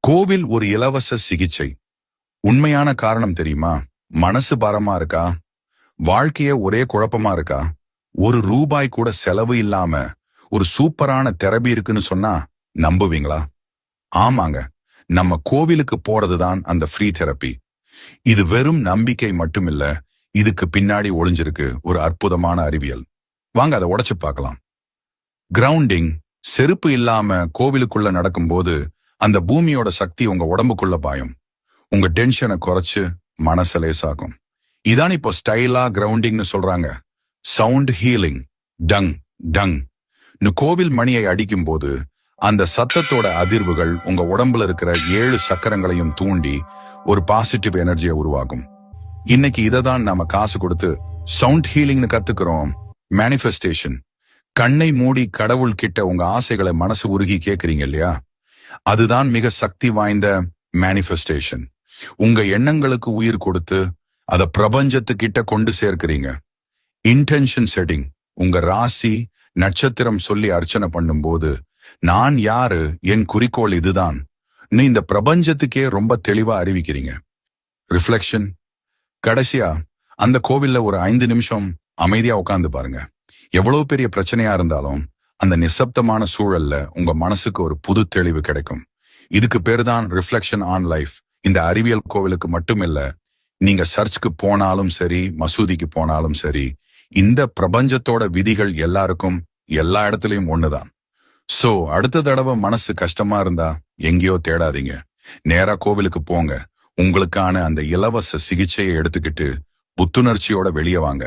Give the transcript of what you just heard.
கோவில் ஒரு இலவச சிகிச்சை. உண்மையான காரணம் தெரியுமா? மனசு பாரமா இருக்கா? வாழ்க்கைய ஒரே குழப்பமா இருக்கா? ஒரு ரூபாய் கூட செலவு இல்லாம ஒரு சூப்பரான தெரபி இருக்குன்னு சொன்னா நம்புவீங்களா? ஆமாங்க, நம்ம கோவிலுக்கு போறதுதான் அந்த ஃப்ரீ தெரப்பி. இது வெறும் நம்பிக்கை மட்டுமில்ல, இதுக்கு பின்னாடி ஒளிஞ்சிருக்கு ஒரு அற்புதமான அறிவியல். வாங்க அதை உடைச்சு பார்க்கலாம். கிரவுண்டிங். செருப்பு இல்லாம கோவிலுக்குள்ள நடக்கும்போது அந்த பூமியோட சக்தி உங்க உடம்புக்குள்ள பாயும். உங்க டென்ஷனை குறைச்சு மனச லேசாக்கும். இதான் இப்போ ஸ்டைலா கிரவுண்டிங்னு சொல்றாங்க. Sound healing. டங் டங் கோவில் மணியை அடிக்கும் போது அந்த சத்தத்தோட அதிர்வுகள் உங்க உடம்புல இருக்கிற 7 சக்கரங்களையும் தூண்டி ஒரு பாசிட்டிவ் எனர்ஜியை உருவாக்கும். இன்னைக்கு இதை தான் நாம காசு கொடுத்து சவுண்ட் ஹீலிங்னு கத்துக்கிறோம். மேனிஃபெஸ்டேஷன். கண்ணை மூடி கடவுள் கிட்ட உங்க ஆசைகளை மனசு உருகி கேட்கறீங்க இல்லையா? அதுதான் மிக சக்தி வாய்ந்த மேனிஃபெஸ்டேஷன். உங்க எண்ணங்களுக்கு உயிர் கொடுத்து அதை பிரபஞ்சத்துக்கிட்ட கொண்டு சேர்க்கிறீங்க. Intention setting. உங்க ராசி நட்சத்திரம் சொல்லி அர்ச்சனை பண்ணும்போது நான் யாரு, என் குறிக்கோள் இதுதான் இந்த பிரபஞ்சத்துக்கே ரொம்ப தெளிவா அறிவிக்கிறீங்க. ரிஃப்ளெக்ஷன். கடைசியா அந்த கோவில்ல ஒரு 5 நிமிஷம் அமைதியா உட்கார்ந்து பாருங்க. எவ்வளவு பெரிய பிரச்சனையா இருந்தாலும் அந்த நிசப்தமான சூழல்ல உங்க மனசுக்கு ஒரு புது தெளிவு கிடைக்கும். இதுக்கு பேரு தான் ரிஃப்ளெக்ஷன் ஆன் லைஃப். இந்த அறிவியல் கோவிலுக்கு மட்டுமில்ல, நீங்க சர்ச்சுக்கு போனாலும் சரி, மசூதிக்கு போனாலும் சரி, இந்த பிரபஞ்சத்தோட விதிகள் எல்லாருக்கும் எல்லா இடத்துலயும் ஒண்ணுதான். சோ அடுத்த தடவை மனசு கஷ்டமா இருந்தா எங்கேயோ தேடாதீங்க, நேரா கோவிலுக்கு போங்க. உங்களுக்கான அந்த இலவச சிகிச்சையை எடுத்துக்கிட்டு புத்துணர்ச்சியோட வெளியே வாங்க.